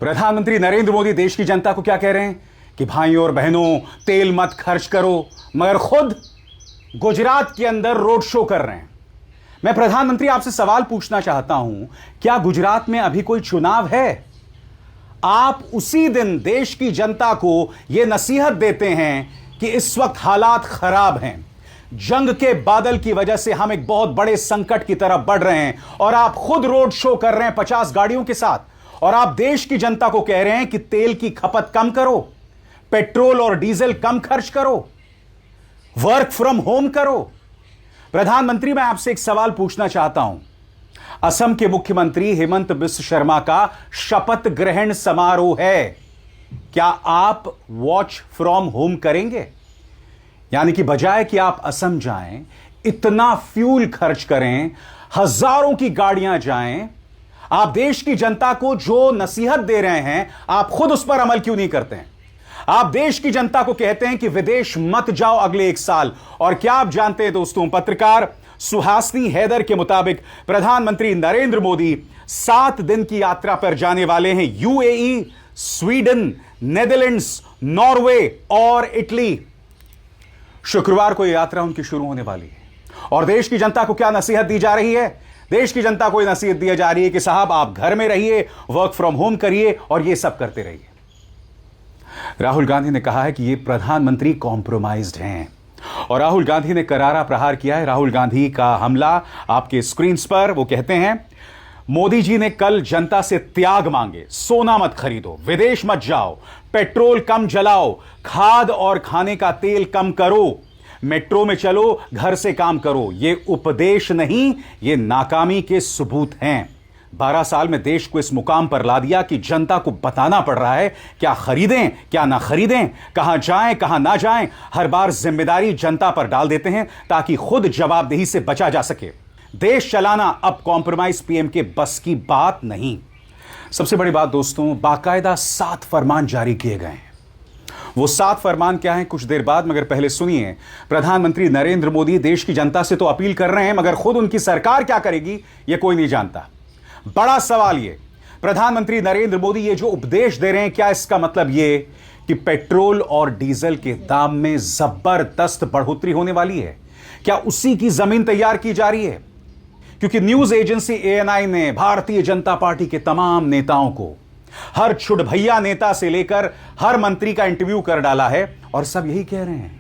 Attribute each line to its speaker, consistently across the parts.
Speaker 1: प्रधानमंत्री नरेंद्र मोदी देश की जनता को क्या कह रहे हैं कि भाइयों और बहनों, तेल मत खर्च करो, मगर खुद गुजरात के अंदर रोड शो कर रहे हैं। मैं प्रधानमंत्री आपसे सवाल पूछना चाहता हूं, क्या गुजरात में अभी कोई चुनाव है? आप उसी दिन देश की जनता को यह नसीहत देते हैं कि इस वक्त हालात खराब हैं, जंग के बादल की वजह से हम एक बहुत बड़े संकट की तरफ बढ़ रहे हैं, और आप खुद रोड शो कर रहे हैं 50 गाड़ियों के साथ, और आप देश की जनता को कह रहे हैं कि तेल की खपत कम करो, पेट्रोल और डीजल कम खर्च करो, वर्क फ्रॉम होम करो। प्रधानमंत्री, मैं आपसे एक सवाल पूछना चाहता हूं। असम के मुख्यमंत्री हेमंत बिस्व शर्मा का शपथ ग्रहण समारोह है, क्या आप वॉच फ्रॉम होम करेंगे? यानी कि बजाय कि आप असम जाएं, इतना फ्यूल खर्च करें, हजारों की गाड़ियां जाएं, आप देश की जनता को जो नसीहत दे रहे हैं, आप खुद उस पर अमल क्यों नहीं करते हैं? आप देश की जनता को कहते हैं कि विदेश मत जाओ अगले 1 साल, और क्या आप जानते हैं दोस्तों, पत्रकार सुहासिनी हैदर के मुताबिक प्रधानमंत्री नरेंद्र मोदी 7 दिन की यात्रा पर जाने वाले हैं यूएई, स्वीडन, नेदरलैंड्स, नॉर्वे और इटली। शुक्रवार को यह यात्रा उनकी शुरू होने वाली है। और देश की जनता को क्या नसीहत दी जा रही है? देश की जनता को यह नसीहत दी जा रही है कि साहब, आप घर में रहिए, वर्क फ्रॉम होम करिए और यह सब करते रहिए। राहुल गांधी ने कहा है कि ये प्रधानमंत्री कॉम्प्रोमाइज्ड हैं, और राहुल गांधी ने करारा प्रहार किया है। राहुल गांधी का हमला आपके स्क्रीन पर, वो कहते हैं, मोदी जी ने कल जनता से त्याग मांगे, सोना मत खरीदो, विदेश मत जाओ, पेट्रोल कम जलाओ, खाद और खाने का तेल कम करो, मेट्रो में चलो, घर से काम करो। ये उपदेश नहीं, ये नाकामी के सबूत हैं। 12 साल में देश को इस मुकाम पर ला दिया कि जनता को बताना पड़ रहा है क्या खरीदें, क्या ना खरीदें, कहां जाएं, कहां ना जाएं। हर बार जिम्मेदारी जनता पर डाल देते हैं ताकि खुद जवाबदेही से बचा जा सके। देश चलाना अब कॉम्प्रोमाइज पीएम के बस की बात नहीं। सबसे बड़ी बात दोस्तों, बाकायदा 7 फरमान जारी किए गए हैं। वो 7 फरमान क्या हैं, कुछ देर बाद, मगर पहले सुनिए। प्रधानमंत्री नरेंद्र मोदी देश की जनता से तो अपील कर रहे हैं, मगर खुद उनकी सरकार क्या करेगी यह कोई नहीं जानता। बड़ा सवाल ये, प्रधानमंत्री नरेंद्र मोदी ये जो उपदेश दे रहे हैं, क्या इसका मतलब ये कि पेट्रोल और डीजल के दाम में जबरदस्त बढ़ोतरी होने वाली है? क्या उसी की जमीन तैयार की जा रही है? क्योंकि न्यूज एजेंसी एएनआई ने भारतीय जनता पार्टी के तमाम नेताओं को, हर छुटभैया नेता से लेकर हर मंत्री का इंटरव्यू कर डाला है, और सब यही कह रहे हैं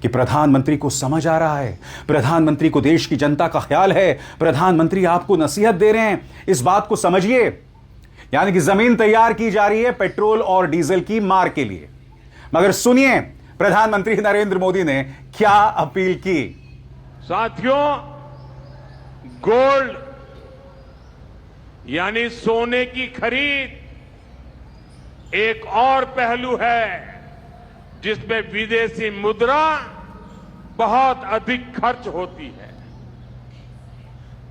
Speaker 1: कि प्रधानमंत्री को समझ आ रहा है, प्रधानमंत्री को देश की जनता का ख्याल है, प्रधानमंत्री आपको नसीहत दे रहे हैं, इस बात को समझिए। यानी कि जमीन तैयार की जा रही है पेट्रोल और डीजल की मार के लिए। मगर सुनिए प्रधानमंत्री नरेंद्र मोदी ने क्या अपील की।
Speaker 2: साथियों, गोल्ड यानी सोने की खरीद एक और पहलू है जिसमें विदेशी मुद्रा बहुत अधिक खर्च होती है।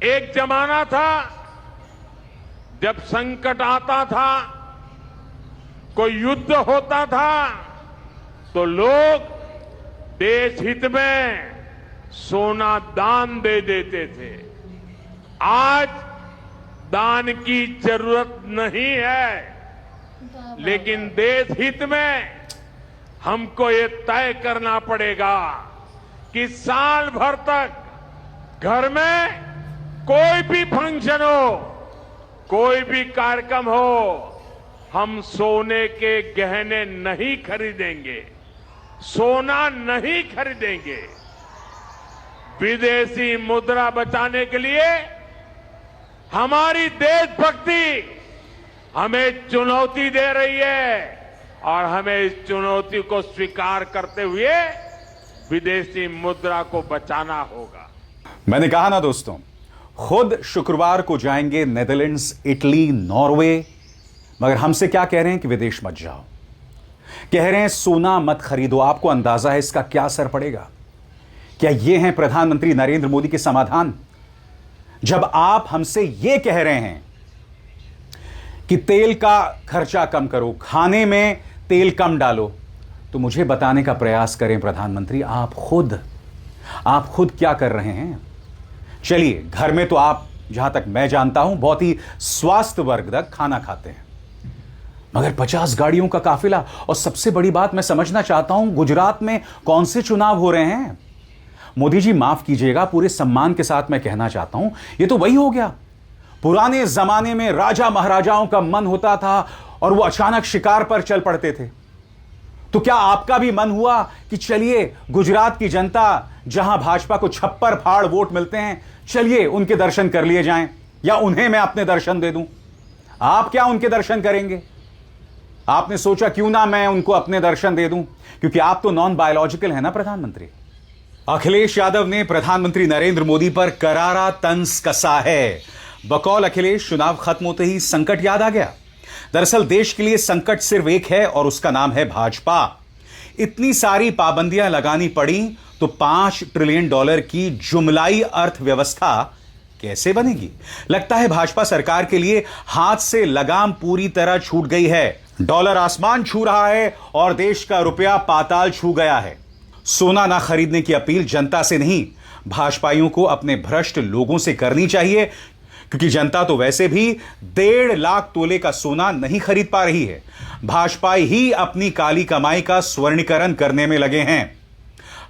Speaker 2: एक जमाना था जब संकट आता था, कोई युद्ध होता था, तो लोग देश हित में सोना दान दे देते थे। आज दान की जरूरत नहीं है, लेकिन देश हित में हमको ये तय करना पड़ेगा कि साल भर तक घर में कोई भी फंक्शन हो, कोई भी कार्यक्रम हो, हम सोने के गहने नहीं खरीदेंगे, सोना नहीं खरीदेंगे। विदेशी मुद्रा बचाने के लिए हमारी देशभक्ति हमें चुनौती दे रही है, और हमें इस चुनौती को स्वीकार करते हुए विदेशी मुद्रा को बचाना होगा।
Speaker 1: मैंने कहा ना दोस्तों, खुद शुक्रवार को जाएंगे नेदरलैंड्स, इटली, नॉर्वे, मगर हमसे क्या कह रहे हैं कि विदेश मत जाओ, कह रहे हैं सोना मत खरीदो। आपको अंदाजा है इसका क्या असर पड़ेगा? क्या ये हैं प्रधानमंत्री नरेंद्र मोदी के समाधान? जब आप हमसे ये कह रहे हैं कि तेल का खर्चा कम करो, खाने में तेल कम डालो, तो मुझे बताने का प्रयास करें प्रधानमंत्री, आप खुद क्या कर रहे हैं? चलिए, घर में तो आप, जहां तक मैं जानता हूं, बहुत ही स्वास्थ्यवर्धक खाना खाते हैं, मगर 50 गाड़ियों का काफिला, और सबसे बड़ी बात मैं समझना चाहता हूं, गुजरात में कौन से चुनाव हो रहे हैं? मोदी जी माफ कीजिएगा, पूरे सम्मान के साथ मैं कहना चाहता हूं, ये तो वही हो गया। पुराने जमाने में राजा महाराजाओं का मन होता था और वो अचानक शिकार पर चल पड़ते थे। तो क्या आपका भी मन हुआ कि चलिए गुजरात की जनता, जहां भाजपा को छप्पर फाड़ वोट मिलते हैं, चलिए उनके दर्शन कर लिए जाएं, या उन्हें मैं अपने दर्शन दे दूं? आप क्या उनके दर्शन करेंगे? आपने सोचा क्यों ना मैं उनको अपने दर्शन दे दूं, क्योंकि आप तो नॉन बायोलॉजिकल है ना प्रधानमंत्री। अखिलेश यादव ने प्रधानमंत्री नरेंद्र मोदी पर करारा तंज कसा है। बकौल अखिलेश, चुनाव खत्म होते ही संकट याद आ गया। दरअसल देश के लिए संकट सिर्फ एक है और उसका नाम है भाजपा। इतनी सारी पाबंदियां लगानी पड़ी तो $5 ट्रिलियन की जुमलाई अर्थव्यवस्था कैसे बनेगी? लगता है भाजपा सरकार के लिए हाथ से लगाम पूरी तरह छूट गई है। डॉलर आसमान छू रहा है और देश का रुपया पाताल छू गया है। सोना ना खरीदने की अपील जनता से नहीं, भाजपाइयों को अपने भ्रष्ट लोगों से करनी चाहिए, क्योंकि जनता तो वैसे भी 1.5 लाख तोले का सोना नहीं खरीद पा रही है। भाजपाई ही अपनी काली कमाई का स्वर्णीकरण करने में लगे हैं।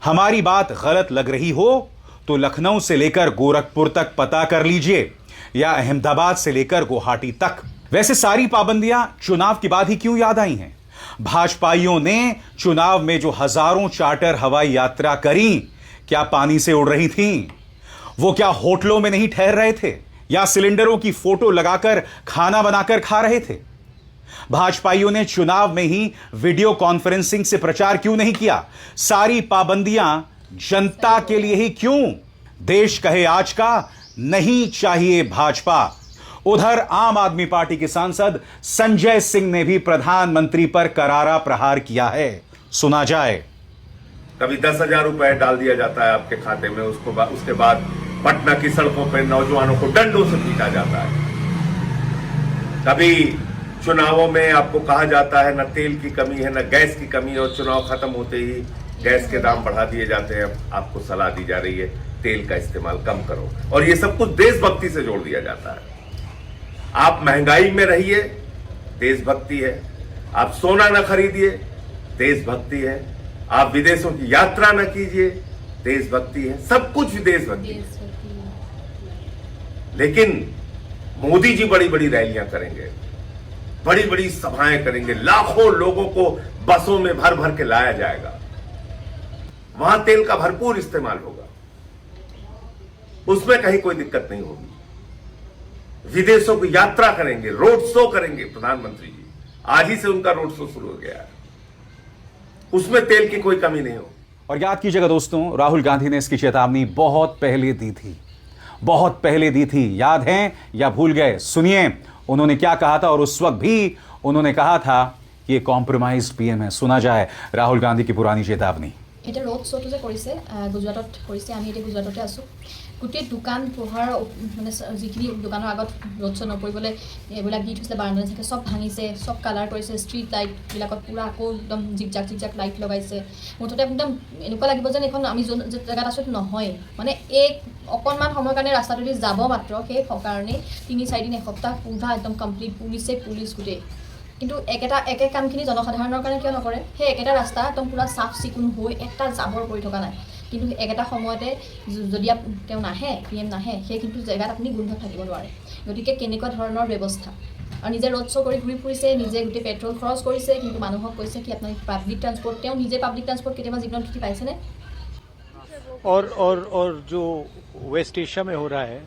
Speaker 1: हमारी बात गलत लग रही हो तो लखनऊ से लेकर गोरखपुर तक पता कर लीजिए, या अहमदाबाद से लेकर गुवाहाटी तक। वैसे सारी पाबंदियां चुनाव के बाद ही क्यों याद आई हैं? भाजपाइयों ने चुनाव में जो हजारों चार्टर हवाई यात्रा करी, क्या पानी से उड़ रही थीं? वो क्या होटलों में नहीं ठहर रहे थे, या सिलेंडरों की फोटो लगाकर खाना बनाकर खा रहे थे? भाजपाइयों ने चुनाव में ही वीडियो कॉन्फ्रेंसिंग से प्रचार क्यों नहीं किया? सारी पाबंदियां जनता के लिए ही क्यों? देश कहे आज का, नहीं चाहिए भाजपा। उधर आम आदमी पार्टी के सांसद संजय सिंह ने भी प्रधानमंत्री पर करारा प्रहार किया है। सुना जाए।
Speaker 3: कभी 10,000 रुपए डाल दिया जाता है आपके खाते में, उसके बाद पटना की सड़कों पर नौजवानों को डंडों से पीटा जाता है। कभी चुनावों में आपको कहा जाता है न तेल की कमी है न गैस की कमी है, और चुनाव खत्म होते ही गैस के दाम बढ़ा दिए जाते हैं। आपको सलाह दी जा रही है तेल का इस्तेमाल कम करो, और ये सब कुछ देशभक्ति से जोड़ दिया जाता है। आप महंगाई में रहिए, देशभक्ति है। आप सोना न खरीदिए, देशभक्ति है। आप विदेशों की यात्रा न कीजिए, देशभक्ति है। सब कुछ देशभक्ति है। लेकिन मोदी जी बड़ी बड़ी रैलियां करेंगे, बड़ी बड़ी सभाएं करेंगे, लाखों लोगों को बसों में भर भर के लाया जाएगा, वहां तेल का भरपूर इस्तेमाल होगा, उसमें कहीं कोई दिक्कत नहीं होगी। विदेशों की यात्रा करेंगे, रोड शो करेंगे प्रधानमंत्री जी। आज ही से उनका रोड शो शुरू हो गया है, उसमें तेल की कोई कमी नहीं हो।
Speaker 1: और याद कीजिएगा दोस्तों, राहुल गांधी ने इसकी चेतावनी बहुत पहले दी थी, बहुत पहले दी थी। याद है या भूल गए? सुनिए उन्होंने क्या कहा था। और उस वक्त भी उन्होंने कहा था कि ये कॉम्प्रोमाइज पीएम है। सुना जाए राहुल गांधी की पुरानी चेतावनी।
Speaker 4: এটা ৰোড শ্ব'টো যে কৰিছে গুজৰাটত কৰিছে, আমি এতিয়া গুজৰাটতে আছোঁ। গোটেই দোকান পোহাৰ মানে যিখিনি দোকানৰ আগত ৰোড শ্ব' নকৰিবলৈ এইবিলাক দি থৈছে, বাৰাণ্ডা থাকে চব ভাঙিছে, চব কালাৰ কৰিছে, ষ্ট্ৰীট লাইটবিলাকত পূৰা আকৌ একদম জিকজাক জিকজাক লাইট লগাইছে। মুঠতে একদম এনেকুৱা লাগিব যেন এখন আমি যোন জেগাত আছোঁ নহয়, মানে এই অকণমান সময়ৰ কাৰণে ৰাস্তাটোদি যাব মাত্ৰ সেই কাৰণেই 3-4 দিন এসপ্তাহ পূৰা একদম কমপ্লিট পুলিচ গোটেই। কিন্তু একে কামখিনি জনসাধাৰণৰ কাৰণে কিয় নকৰে? সেই একেটা ৰাস্তা একদম পুৰা চাফ চিকুণ হৈ এটা জাবৰ পৰি থকা নাই, কিন্তু একেটা সময়তে যদি তেওঁ নাহে, PM নাহে, সেই কিন্তু জেগাত আপুনি গোন্ধ থাকিব নোৱাৰে। গতিকে কেনেকুৱা ধৰণৰ ব্যৱস্থা? আৰু নিজে ৰোড শ্ব' কৰি ঘূৰি ফুৰিছে, নিজে গোটেই পেট্ৰল খৰচ কৰিছে, কিন্তু মানুহক কৈছে কি আপোনালোকে পাব্লিক ট্ৰান্সপৰ্ট, তেওঁ নিজে পাব্লিক ট্ৰান্সপৰ্ট কেতিয়াবা জীৱনত উঠি পাইছেনে?
Speaker 5: और जो वेस्ट एशिया में हो रहा है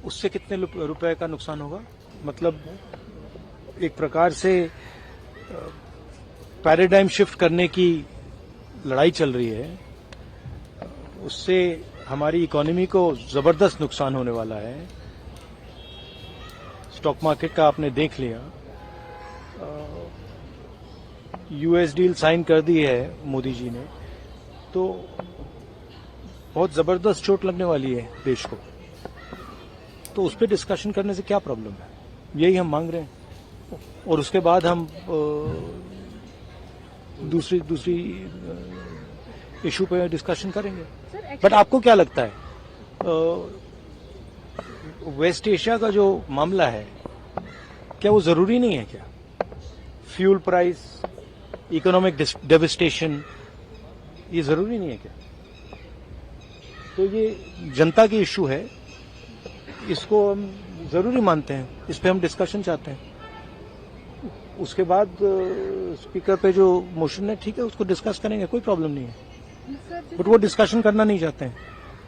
Speaker 5: उससे कितने रुपए का नुकसान होगा? मतलब एक प्रकार से पैराडाइम शिफ्ट करने की लड़ाई चल रही है, उससे हमारी इकोनॉमी को जबरदस्त नुकसान होने वाला है। स्टॉक मार्केट का आपने देख लिया, यूएस डील साइन कर दी है मोदी जी ने, तो बहुत जबरदस्त चोट लगने वाली है देश को। तो उस पर डिस्कशन करने से क्या प्रॉब्लम है? यही हम मांग रहे हैं, और उसके बाद हम दूसरी इशू पे डिस्कशन करेंगे। बट आपको क्या लगता है, वेस्ट एशिया का जो मामला है क्या वो जरूरी नहीं है क्या? फ्यूल प्राइस, इकोनॉमिक डेविस्टेशन, ये जरूरी नहीं है क्या? तो ये जनता की इश्यू है, इसको हम जरूरी मानते हैं, इस पे हम डिस्कशन चाहते हैं। उसके बाद स्पीकर पे जो मोशन है, ठीक है, उसको डिस्कस करेंगे, कोई प्रॉब्लम नहीं है। बट वो डिस्कशन करना नहीं चाहते हैं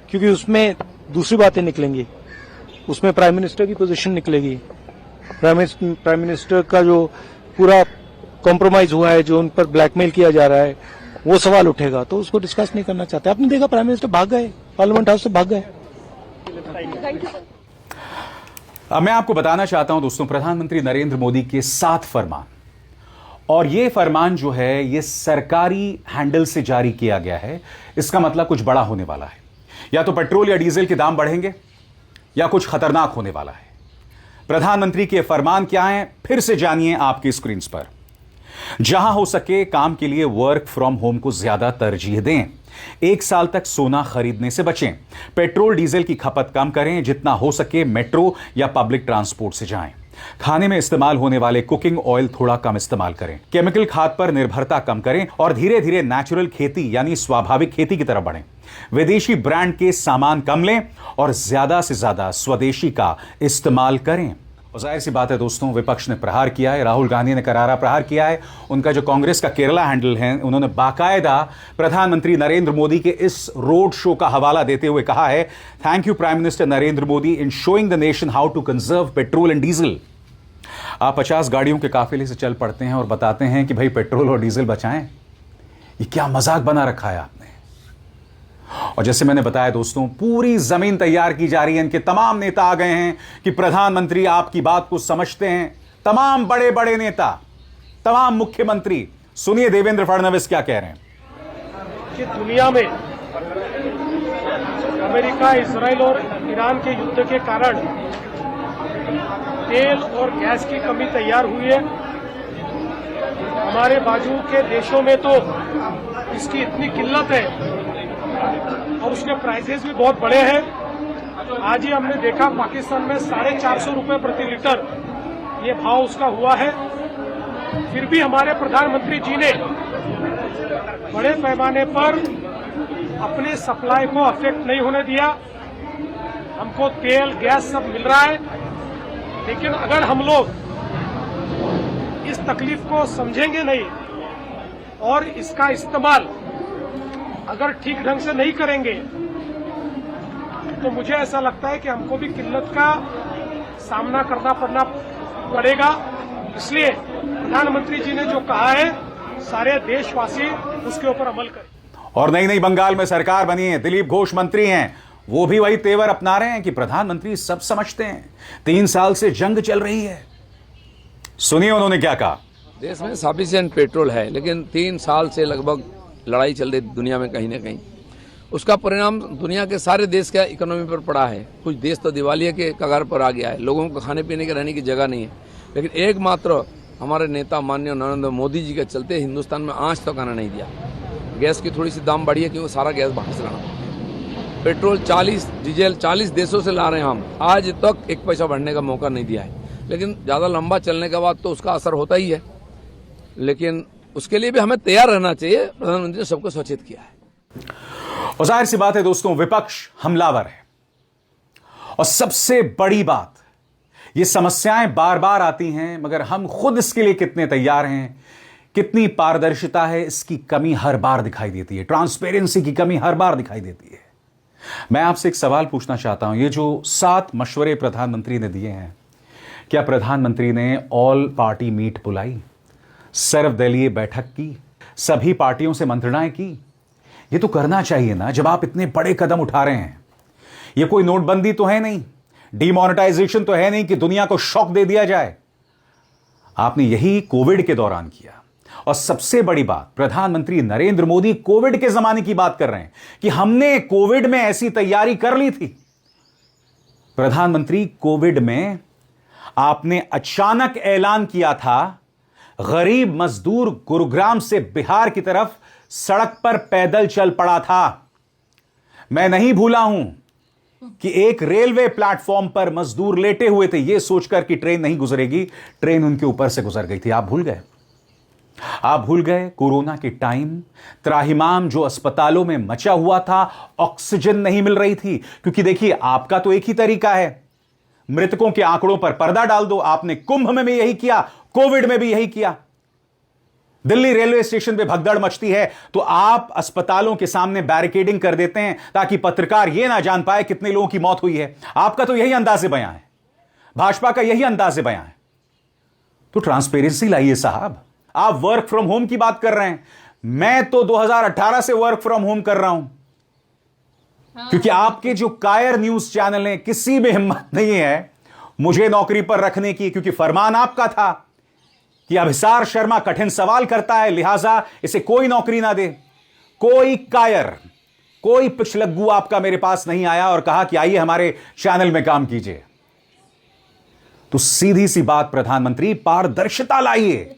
Speaker 5: क्योंकि उसमें दूसरी बातें निकलेंगी, उसमें प्राइम मिनिस्टर की पोजीशन निकलेगी, प्राइम मिनिस्टर का जो पूरा कॉम्प्रोमाइज हुआ है, जो उन पर ब्लैकमेल किया जा रहा है, वो सवाल उठेगा, तो उसको डिस्कस नहीं करना चाहते। आपने देखा प्राइम मिनिस्टर भाग गए, पार्लियामेंट हाउस से भाग गए।
Speaker 1: अब मैं आपको बताना चाहता हूं दोस्तों, प्रधानमंत्री नरेंद्र मोदी के 7 फरमान, और यह फरमान जो है ये सरकारी हैंडल से जारी किया गया है। इसका मतलब कुछ बड़ा होने वाला है, या तो पेट्रोल या डीजल के दाम बढ़ेंगे या कुछ खतरनाक होने वाला है। प्रधानमंत्री के फरमान क्या हैं, फिर से जानिए आपकी स्क्रीन पर। जहां हो सके काम के लिए वर्क फ्रॉम होम को ज्यादा तरजीह दें। 1 साल तक सोना खरीदने से बचें। पेट्रोल डीजल की खपत कम करें। जितना हो सके मेट्रो या पब्लिक ट्रांसपोर्ट से जाएं। खाने में इस्तेमाल होने वाले कुकिंग ऑयल थोड़ा कम इस्तेमाल करें। केमिकल खाद पर निर्भरता कम करें और धीरे धीरे नेचुरल खेती यानी स्वाभाविक खेती की तरफ बढ़ें। विदेशी ब्रांड के सामान कम लें और ज्यादा से ज्यादा स्वदेशी का इस्तेमाल करें। और जाहिर सी बात है दोस्तों, विपक्ष ने प्रहार किया है, राहुल गांधी ने करारा प्रहार किया है। उनका जो कांग्रेस का केरला हैंडल है, उन्होंने बाकायदा प्रधानमंत्री नरेंद्र मोदी के इस रोड शो का हवाला देते हुए कहा है, thank you prime minister Narendra Modi in showing the nation how to conserve petrol and diesel. आप 50 गाड़ियों के काफिले से चल पड़ते हैं और बताते हैं कि भाई पेट्रोल और डीजल बचाएं। ये क्या मजाक बना रखा है आपने। और जैसे मैंने बताया दोस्तों, पूरी जमीन तैयार की जा रही है। इनके तमाम नेता आ गए हैं कि प्रधानमंत्री आपकी बात को समझते हैं। तमाम बड़े बड़े नेता, तमाम मुख्यमंत्री। सुनिए देवेंद्र फडणवीस क्या कह रहे हैं।
Speaker 6: कि दुनिया में अमेरिका, इजराइल और ईरान के युद्ध के कारण तेल और गैस की कमी तैयार हुई है। हमारे बाजू के देशों में तो इसकी इतनी किल्लत है और उसके प्राइसेस भी बहुत बड़े हैं। आज ही हमने देखा पाकिस्तान में 450 रुपए प्रति लीटर ये भाव उसका हुआ है। फिर भी हमारे प्रधानमंत्री जी ने बड़े पैमाने पर अपने सप्लाई को अफेक्ट नहीं होने दिया। हमको तेल, गैस सब मिल रहा है, लेकिन अगर हम लोग इस तकलीफ को समझेंगे नहीं और इसका इस्तेमाल अगर ठीक ढंग से नहीं करेंगे तो मुझे ऐसा लगता है कि हमको भी किल्लत का सामना करना पड़ेगा। इसलिए प्रधानमंत्री जी ने जो कहा है, सारे देशवासी उसके ऊपर अमल करें।
Speaker 1: और नई नई बंगाल में सरकार बनी है, दिलीप घोष मंत्री हैं, वो भी वही तेवर अपना रहे हैं कि प्रधानमंत्री सब समझते हैं। 3 साल से जंग चल रही है। सुनिए उन्होंने क्या कहा।
Speaker 7: देश में सफिशिएंट पेट्रोल है, लेकिन 3 साल से लगभग लड़ाई चल रही दुनिया में कहीं ना कहीं। उसका परिणाम दुनिया के सारे देश का इकोनॉमी पर पड़ा है। कुछ देश तो दिवालिया के कगार पर आ गया है, लोगों को खाने पीने के रहने की जगह नहीं है। लेकिन एकमात्र हमारे नेता माननीय नरेंद्र मोदी जी के चलते हिंदुस्तान में आंच तक आना नहीं दिया। गैस की थोड़ी सी दाम बढ़ी है क्योंकि सारा गैस बाहर से लाना। पेट्रोल 40, डीजल 40 देशों से ला रहे हैं हम, आज तक 1 पैसा बढ़ने का मौका नहीं दिया है। लेकिन ज़्यादा लंबा चलने के बाद तो उसका असर होता ही है, लेकिन उसके लिए भी हमें तैयार रहना चाहिए। प्रधानमंत्री ने सबको सचेत किया है।
Speaker 1: और जाहिर सी बात है दोस्तों, विपक्ष हमलावर है। और सबसे बड़ी बात, ये समस्याएं बार बार आती हैं, मगर हम खुद इसके लिए कितने तैयार हैं, कितनी पारदर्शिता है, इसकी कमी हर बार दिखाई देती है। ट्रांसपेरेंसी की कमी हर बार दिखाई देती है। मैं आपसे एक सवाल पूछना चाहता हूं। ये जो 7 मशवरे प्रधानमंत्री ने दिए हैं, क्या प्रधानमंत्री ने ऑल पार्टी मीट बुलाई, सर्वदलीय बैठक की, सभी पार्टियों से मंत्रणाएं की? ये तो करना चाहिए ना, जब आप इतने बड़े कदम उठा रहे हैं। ये कोई नोटबंदी तो है नहीं, डिमोनेटाइजेशन तो है नहीं कि दुनिया को शॉक दे दिया जाए। आपने यही कोविड के दौरान किया। और सबसे बड़ी बात, प्रधानमंत्री नरेंद्र मोदी कोविड के जमाने की बात कर रहे हैं कि हमने कोविड में ऐसी तैयारी कर ली थी। प्रधानमंत्री, कोविड में आपने अचानक ऐलान किया था, गरीब मजदूर गुरुग्राम से बिहार की तरफ सड़क पर पैदल चल पड़ा था। मैं नहीं भूला हूं कि एक रेलवे प्लेटफॉर्म पर मजदूर लेटे हुए थे, यह सोचकर कि ट्रेन नहीं गुजरेगी, ट्रेन उनके ऊपर से गुजर गई थी। आप भूल गए? आप भूल गए कोरोना के टाइम त्राहिमाम जो अस्पतालों में मचा हुआ था, ऑक्सीजन नहीं मिल रही थी। क्योंकि देखिए, आपका तो एक ही तरीका है, मृतकों के आंकड़ों पर पर्दा डाल दो। आपने कुंभ में भी यही किया, कोविड में भी यही किया। दिल्ली रेलवे स्टेशन पे भगदड़ मचती है तो आप अस्पतालों के सामने बैरिकेडिंग कर देते हैं ताकि पत्रकार यह ना जान पाए कितने लोगों की मौत हुई है। आपका तो यही अंदाजे बयां है, भाजपा का यही अंदाजे बयां है। तो ट्रांसपेरेंसी लाइए साहब। आप वर्क फ्रॉम होम की बात कर रहे हैं, मैं तो 2018 से वर्क फ्रॉम होम कर रहा हूं। क्योंकि आपके जो कायर न्यूज चैनल हैं, किसी में हिम्मत नहीं है मुझे नौकरी पर रखने की, क्योंकि फरमान आपका था कि अभिसार शर्मा कठिन सवाल करता है, लिहाजा इसे कोई नौकरी ना दे। कोई कायर, कोई पिछलग्गू आपका मेरे पास नहीं आया और कहा कि आइए हमारे चैनल में काम कीजिए। तो सीधी सी बात प्रधानमंत्री, पारदर्शिता लाइए।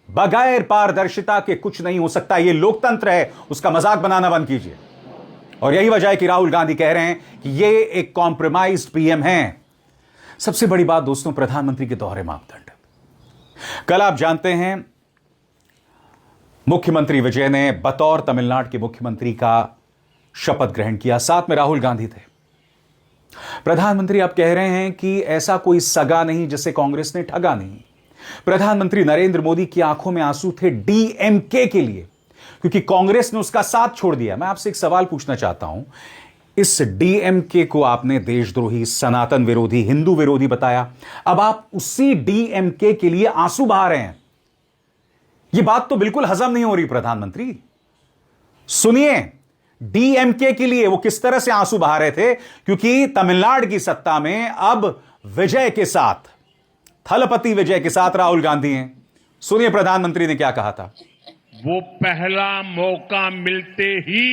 Speaker 1: बगैर पारदर्शिता के कुछ नहीं हो सकता। यह लोकतंत्र है, उसका मजाक बनाना बंद कीजिए। और यही वजह है कि राहुल गांधी कह रहे हैं कि यह एक कॉम्प्रोमाइज्ड पीएम है। सबसे बड़ी बात दोस्तों, प्रधानमंत्री के दोहरे मापदंड। कल आप जानते हैं मुख्यमंत्री विजय ने बतौर तमिलनाडु के मुख्यमंत्री का शपथ ग्रहण किया, साथ में राहुल गांधी थे। प्रधानमंत्री आप कह रहे हैं कि ऐसा कोई सगा नहीं जिसे कांग्रेस ने ठगा नहीं। प्रधानमंत्री नरेंद्र मोदी की आंखों में आंसू थे डीएमके के लिए, क्योंकि कांग्रेस ने उसका साथ छोड़ दिया। मैं आपसे एक सवाल पूछना चाहता हूं, इस डीएमके को आपने देशद्रोही, सनातन विरोधी, हिंदू विरोधी बताया, अब आप उसी डीएमके के लिए आंसू बहा रहे हैं। यह बात तो बिल्कुल हजम नहीं हो रही प्रधानमंत्री। सुनिए, डीएमके के लिए वो किस तरह से आंसू बहा रहे थे, क्योंकि तमिलनाडु की सत्ता में अब विजय के साथ, थलपति विजय के साथ राहुल गांधी हैं। सुनिए प्रधानमंत्री ने क्या कहा था।
Speaker 2: वो पहला मौका मिलते ही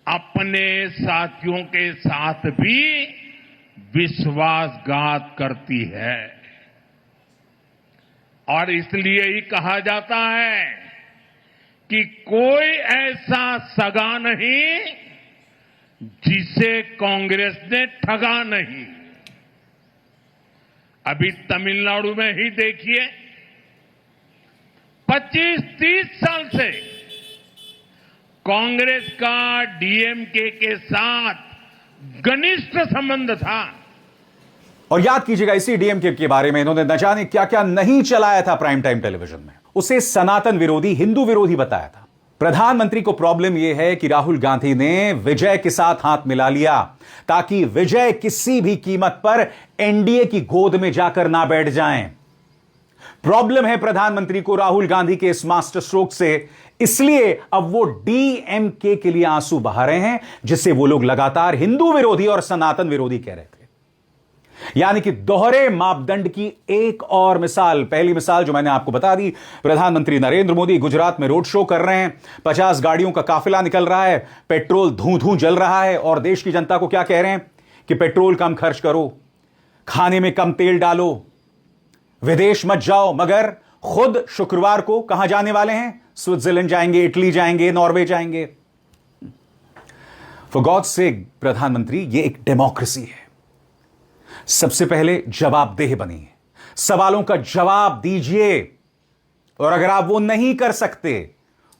Speaker 2: अपने साथियों के साथ भी विश्वासघात करती है, और इसलिए ही कहा जाता है कि कोई ऐसा सगा नहीं जिसे कांग्रेस ने ठगा नहीं। अभी तमिलनाडु में ही देखिए, 25-30 साल से कांग्रेस का डीएमके के साथ घनिष्ठ संबंध था।
Speaker 1: और याद कीजिएगा, इसी डीएमके के बारे में इन्होंने न जाने क्या क्या नहीं चलाया था प्राइम टाइम टेलीविजन में। उसे सनातन विरोधी, हिंदू विरोधी बताया था। प्रधानमंत्री को प्रॉब्लम यह है कि राहुल गांधी ने विजय के साथ हाथ मिला लिया ताकि विजय किसी भी कीमत पर एनडीए की गोद में जाकर ना बैठ जाएं। प्रॉब्लम है प्रधानमंत्री को राहुल गांधी के इस मास्टर स्ट्रोक से, इसलिए अब वो डीएमके के लिए आंसू बहा रहे हैं, जिसे वो लोग लगातार हिंदू विरोधी और सनातन विरोधी कह रहे थे। यानी कि दोहरे मापदंड की एक और मिसाल। पहली मिसाल जो मैंने आपको बता दी, प्रधानमंत्री नरेंद्र मोदी गुजरात में रोड शो कर रहे हैं, 50 गाड़ियों का काफिला निकल रहा है, पेट्रोल धूं धूं जल रहा है, और देश की जनता को क्या कह रहे हैं कि पेट्रोल कम खर्च करो, खाने में कम तेल डालो, विदेश मत जाओ। मगर खुद शुक्रवार को कहां जाने वाले हैं? स्विट्जरलैंड जाएंगे, इटली जाएंगे, नॉर्वे जाएंगे। फॉर गॉड सेक प्रधानमंत्री, ये एक डेमोक्रेसी है। सबसे पहले जवाबदेह बनिए, सवालों का जवाब दीजिए, और अगर आप वो नहीं कर सकते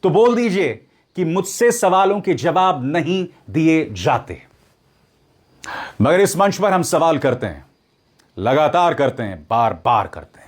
Speaker 1: तो बोल दीजिए कि मुझसे सवालों के जवाब नहीं दिए जाते। मगर इस मंच पर हम सवाल करते हैं, लगातार करते हैं, बार बार करते हैं।